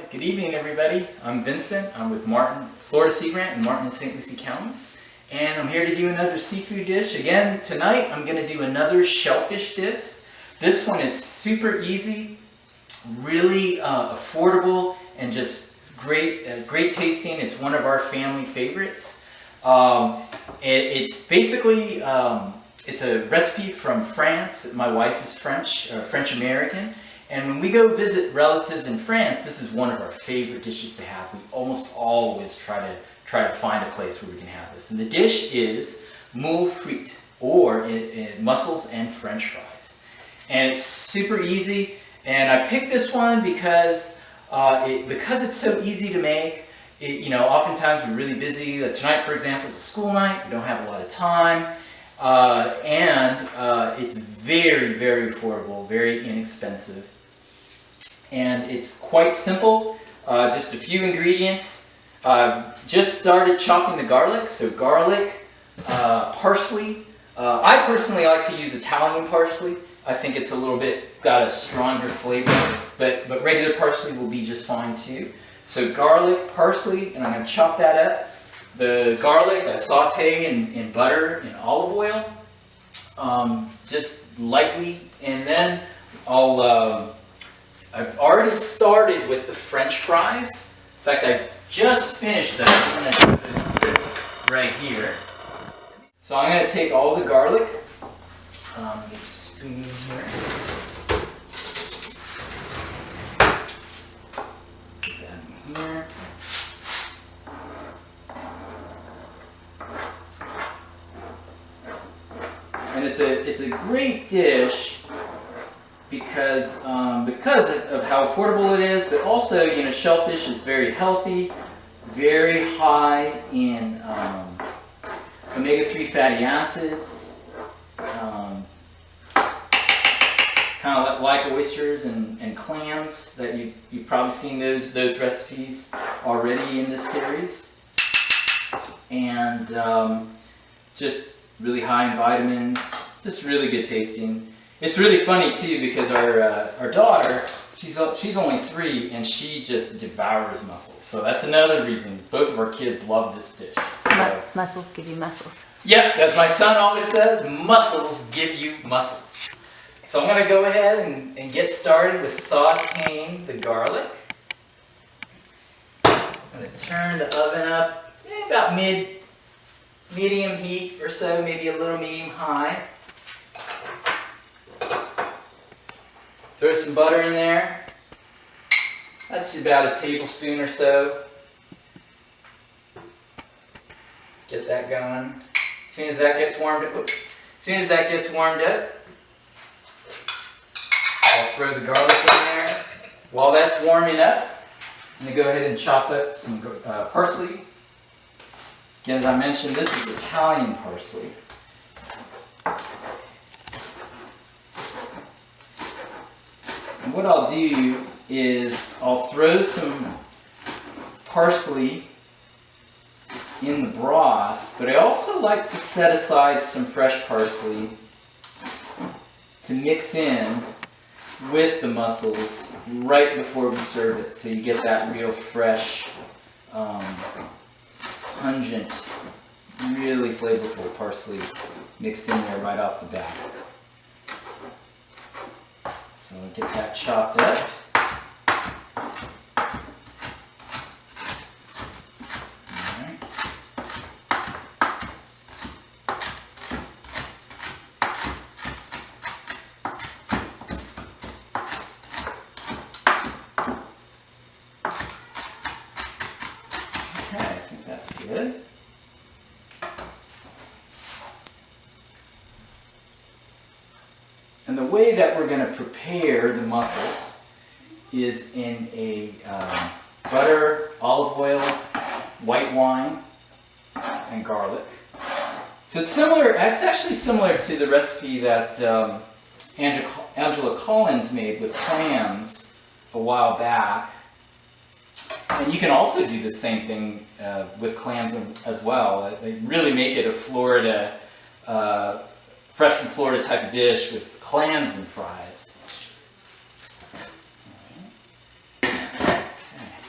Alright, good evening everybody. I'm Vincent. I'm with Martin, Florida Sea Grant in Martin and St. Lucie counties. And I'm here to do another seafood dish. Again, tonight I'm going to do another shellfish dish. This one is super easy, really affordable, and just great tasting. It's one of our family favorites. It's basically, it's a recipe from France. My wife is French-American. And when we go visit relatives in France, this is one of our favorite dishes to have. We almost always try to find a place where we can have this. And the dish is Moule frites, or mussels and French fries. And it's super easy. And I picked this one because it's so easy to make. Oftentimes we're really busy. Tonight, for example, is a school night. We don't have a lot of time. It's very, very affordable, very inexpensive. And it's quite simple, just a few ingredients. Just started chopping the garlic, so garlic, parsley. I personally like to use Italian parsley. I think it's a little bit got a stronger flavor, but regular parsley will be just fine too. So garlic, parsley, and I'm going to chop that up. The garlic I saute in butter and olive oil, just lightly, and then I've already started with the French fries. In fact, I just finished that. I'm going to do it right here. So I'm going to take all the garlic, get a spoon here. Put that in here. And it's a great dish because of how affordable it is, but also, shellfish is very healthy, very high in omega-3 fatty acids, kind of like oysters and clams that you've probably seen those recipes already in this series, and just really high in vitamins, just really good tasting. It's really funny too because our daughter, she's only 3 and she just devours mussels. So that's another reason both of our kids love this dish. So, mussels give you mussels. Yep, as my son always says, mussels give you mussels. So I'm going to go ahead and get started with sauteing the garlic. I'm going to turn the oven up about medium heat or so, maybe a little medium high. Throw some butter in there. That's about a tablespoon or so. Get that going. As soon as that gets warmed up, I'll throw the garlic in there. While that's warming up, I'm going to go ahead and chop up some parsley. Again, as I mentioned, this is Italian parsley. And what I'll do is I'll throw some parsley in the broth, but I also like to set aside some fresh parsley to mix in with the mussels right before we serve it, so you get that real fresh, pungent, really flavorful parsley mixed in there right off the bat. So I'll get that chopped up. Alright. Okay, I think that's good. And the way that we're going to prepare the mussels is in a butter, olive oil, white wine, and garlic. So it's actually similar to the recipe that Angela Collins made with clams a while back. And you can also do the same thing with clams as well. They really make it a Florida, fresh from Florida type of dish with clams and fries. Okay.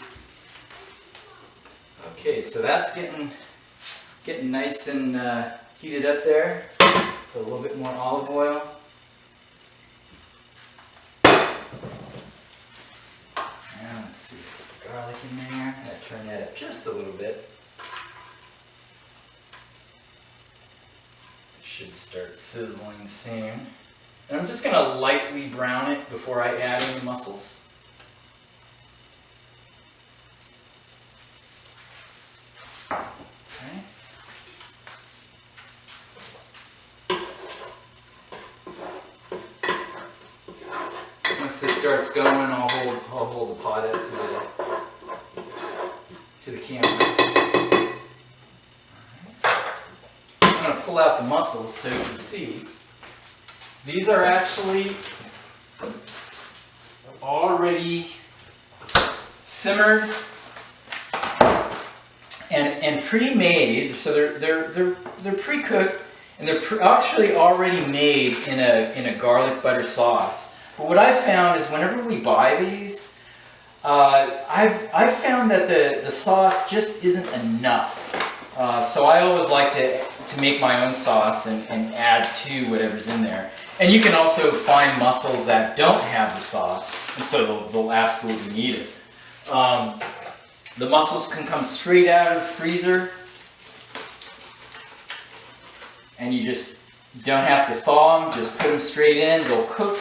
Okay, so that's getting nice and heated up there. Put a little bit more olive oil. Now let's see, put the garlic in there. I'm going to turn that up just a little bit. It should start sizzling soon. And I'm just going to lightly brown it before I add in the mussels. Okay. Once this starts going, I'll hold the pot up to the camera. I'm going to pull out the mussels so you can see. These are actually already simmered and pre-made, so they're pre-cooked and they're actually already made in a garlic butter sauce. But what I've found is whenever we buy these, I've found that the sauce just isn't enough. So I always like to make my own sauce and add to whatever's in there. And you can also find mussels that don't have the sauce, and so they'll absolutely need it. The mussels can come straight out of the freezer, and you just don't have to thaw them, just put them straight in. They'll cook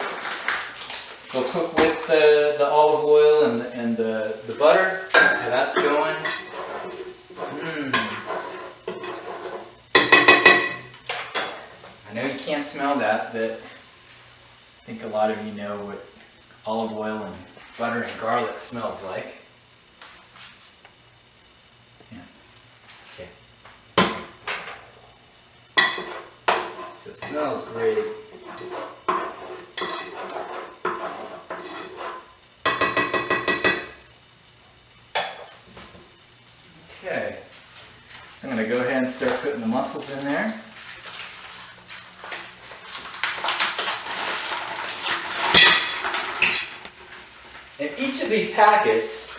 with the olive oil and the butter. So that's going. I know you can't smell that, but I think a lot of you know what olive oil and butter and garlic smells like. Yeah. Okay. So it smells great. Okay. I'm going to go ahead and start putting the mussels in there. And each of these packets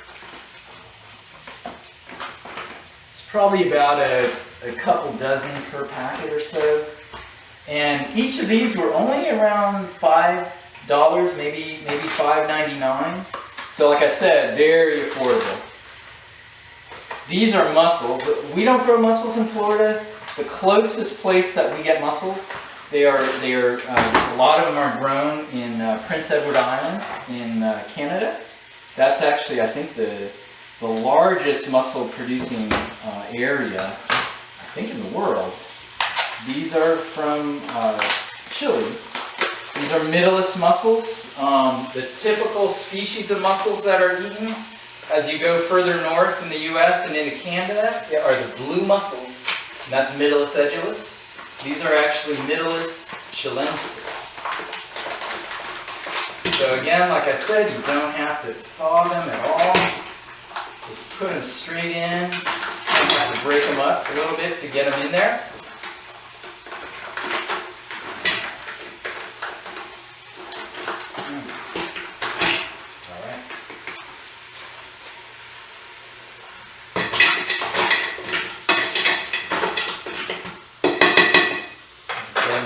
is probably about a couple dozen per packet or so. And each of these were only around $5, maybe $5.99. So like I said, very affordable. These are mussels. We don't grow mussels in Florida. The closest place that we get mussels, they are a lot of them are grown in Prince Edward Island in Canada. That's actually, I think, the largest mussel producing area, I think, in the world. These are from Chile. These are middleist mussels. The typical species of mussels that are eaten as you go further north in the U.S. and into Canada are the blue mussels. And that's Middleist edulis. These are actually Middleist chilensis. So again, like I said, you don't have to thaw them at all. Just put them straight in. You have to break them up a little bit to get them in there.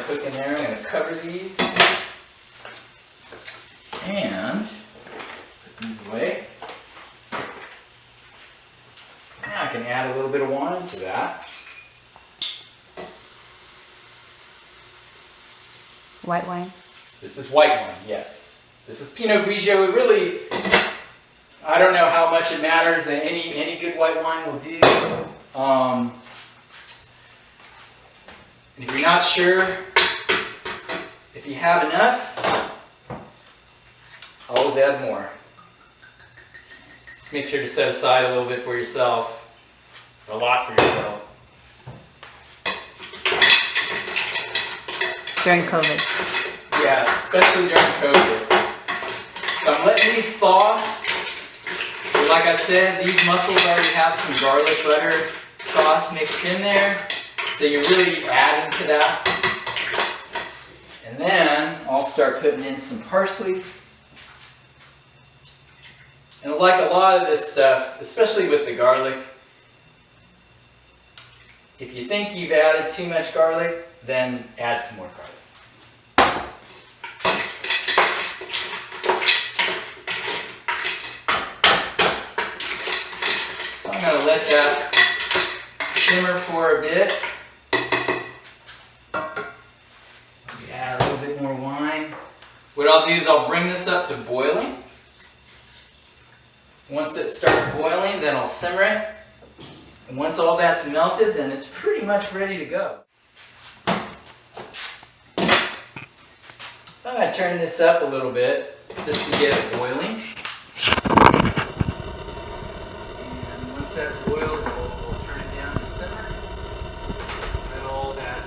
Cooking there. I'm going to cover these and put these away. Now I can add a little bit of wine to that. White wine? This is white wine, yes. This is Pinot Grigio. It really, I don't know how much it matters. Any good white wine will do. And if you're not sure if you have enough, always add more. Just make sure to set aside a little bit for yourself, a lot for yourself. During COVID. Yeah, especially during COVID. So I'm letting these thaw. Like I said, these mussels already have some garlic butter sauce mixed in there. So you're really adding to that. And then I'll start putting in some parsley. And like a lot of this stuff, especially with the garlic, If you think you've added too much garlic, then add some more garlic. So I'm going to let that simmer for a bit. Add a little bit more wine. What I'll do is I'll bring this up to boiling. Once it starts boiling, then I'll simmer it. And once all that's melted, then it's pretty much ready to go. I'm going to turn this up a little bit just to get it boiling. And once that boils, we'll turn it down to simmer. Let all that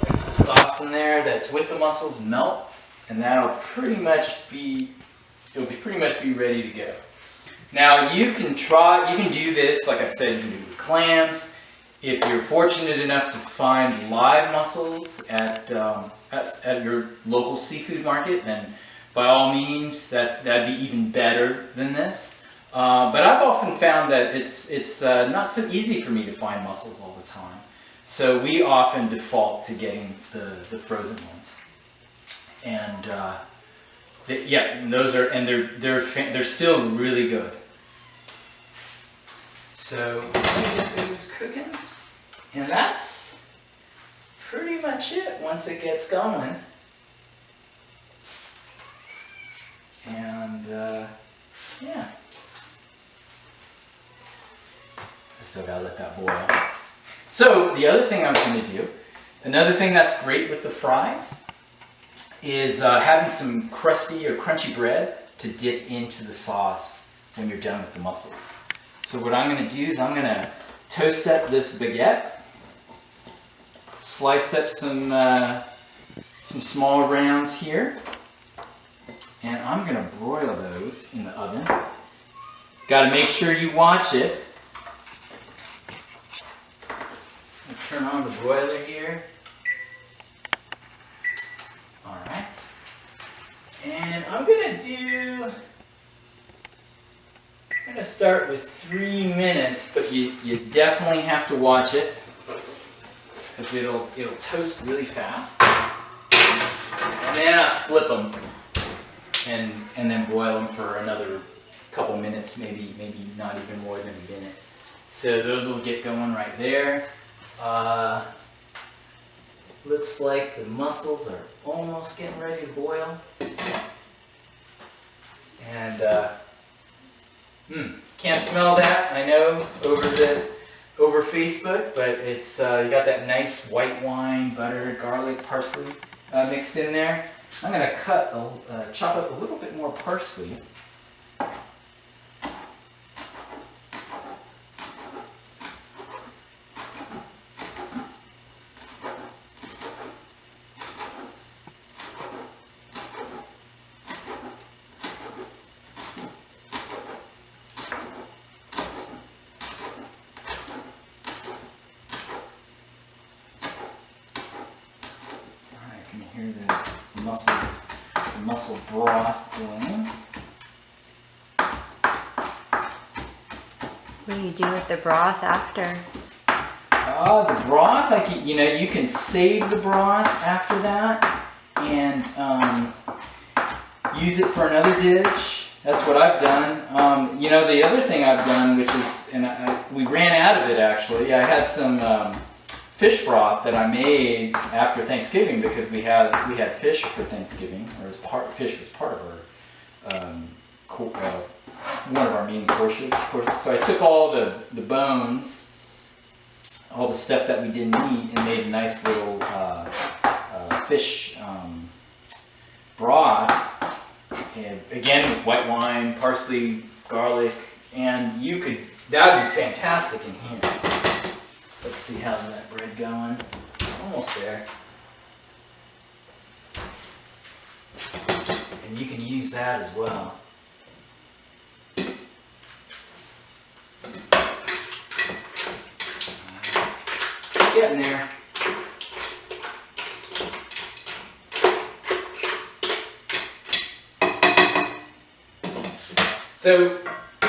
extra sauce in there that's with the mussels melt, and that'll pretty much be, it'll pretty much be ready to go. Now you can do this, like I said, you can do it with clams. If you're fortunate enough to find live mussels at your local seafood market, then by all means, that'd be even better than this. But I've often found that it's not so easy for me to find mussels all the time. So we often default to getting the frozen ones. And those are, and they're still really good. So let me get those cooking, and that's pretty much it once it gets going. And yeah, I still gotta let that boil. So the other thing I'm going to do, another thing that's great with the fries, is having some crusty or crunchy bread to dip into the sauce when you're done with the mussels. So what I'm going to do is I'm going to toast up this baguette, slice up some small rounds here, and I'm going to broil those in the oven. Got to make sure you watch it. I'll turn on the broiler here. All right, and I'm going to start with 3 minutes, but you definitely have to watch it because it'll toast really fast. And then I flip them and then boil them for another couple minutes, maybe not even more than a minute. So those will get going right there. Looks like the mussels are almost getting ready to boil. And can't smell that, I know, over Facebook, but it's you got that nice white wine, butter, garlic, parsley mixed in there. I'm going to chop up a little bit more parsley. Here there's the mussel broth going. What do you do with the broth after? The broth, you can save the broth after that and use it for another dish. That's what I've done. The other thing I've done, which is, we ran out of it actually. I had some fish broth that I made after Thanksgiving because we had fish for Thanksgiving, or fish was part of our one of our main courses. So I took all the bones, all the stuff that we didn't eat, and made a nice little fish broth. And again with white wine, parsley, garlic, and that would be fantastic in here. Let's see how's that bread going. Almost there. And you can use that as well. Getting there. So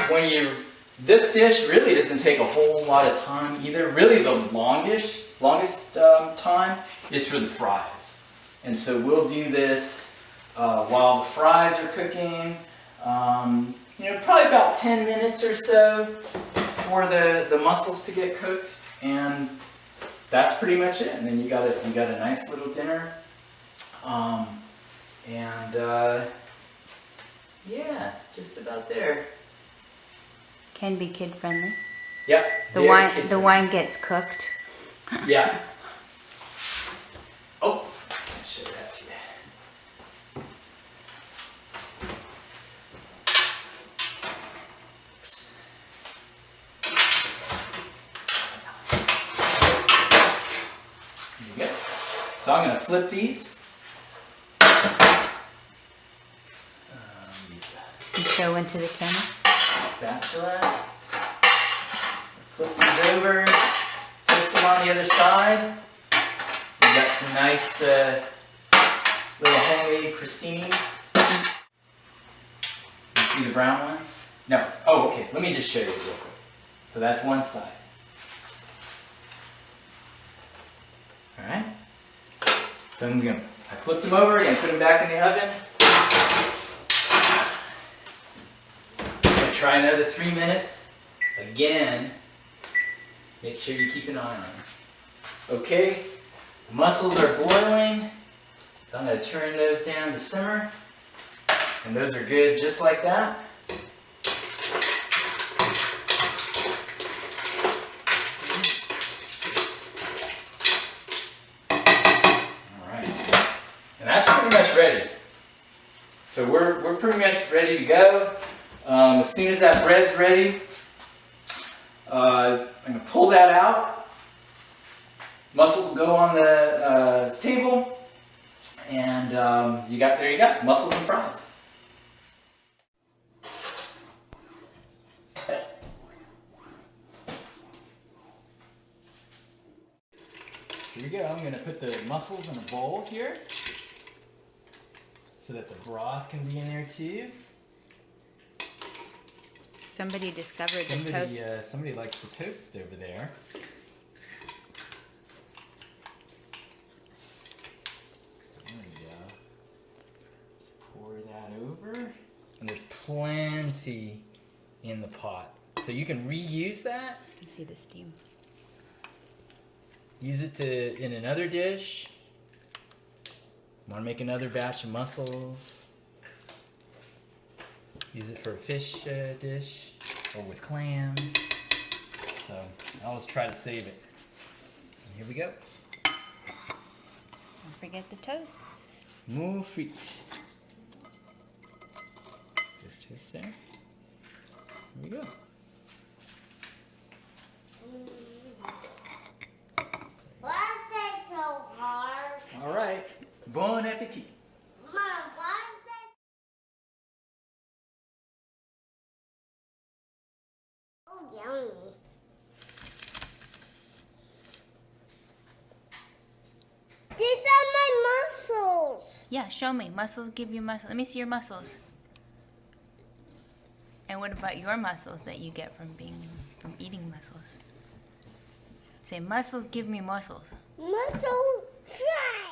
when you're This dish really doesn't take a whole lot of time either. Really the longest time is for the fries. And so we'll do this while the fries are cooking. Probably about 10 minutes or so for the mussels to get cooked. And that's pretty much it. And then you got a nice little dinner. Yeah, just about there. Can be kid friendly. Yep. The wine gets cooked. Yeah. Oh, I'll show that to you. There you go. So I'm going to flip these. And show into the camera. Spatula. Flip these over. Toast them on the other side. We've got some nice little homemade crostinis. You see the brown ones? No. Oh, okay. Let me just show you real quick. So that's one side. All right. So I flipped them over and put them back in the oven. Try another 3 minutes. Again, make sure you keep an eye on them. Okay, the mussels are boiling, so I'm going to turn those down to simmer. And those are good just like that. Alright, and that's pretty much ready. So we're pretty much ready to go. As soon as that bread's ready, I'm going to pull that out. Mussels will go on the table, and there you go, mussels and fries. Here we go. I'm going to put the mussels in a bowl here, so that the broth can be in there too. Somebody discovered the toast. Somebody likes the toast over there. There we go. Let's pour that over. And there's plenty in the pot. So you can reuse that. You see the steam. Use it in another dish. Want to make another batch of mussels. Use it for a fish dish or with clams. So I always try to save it. And here we go. Don't forget the toast. Moule frites. Just toast there. Here we go. Why is that so hard? All right. Bon appetit. Mom, why is that? Oh, yummy. These are my muscles. Yeah, show me. Mussels give you muscles. Let me see your muscles. And what about your muscles that you get from eating mussels? Say, mussels give me muscles. Muscle fry.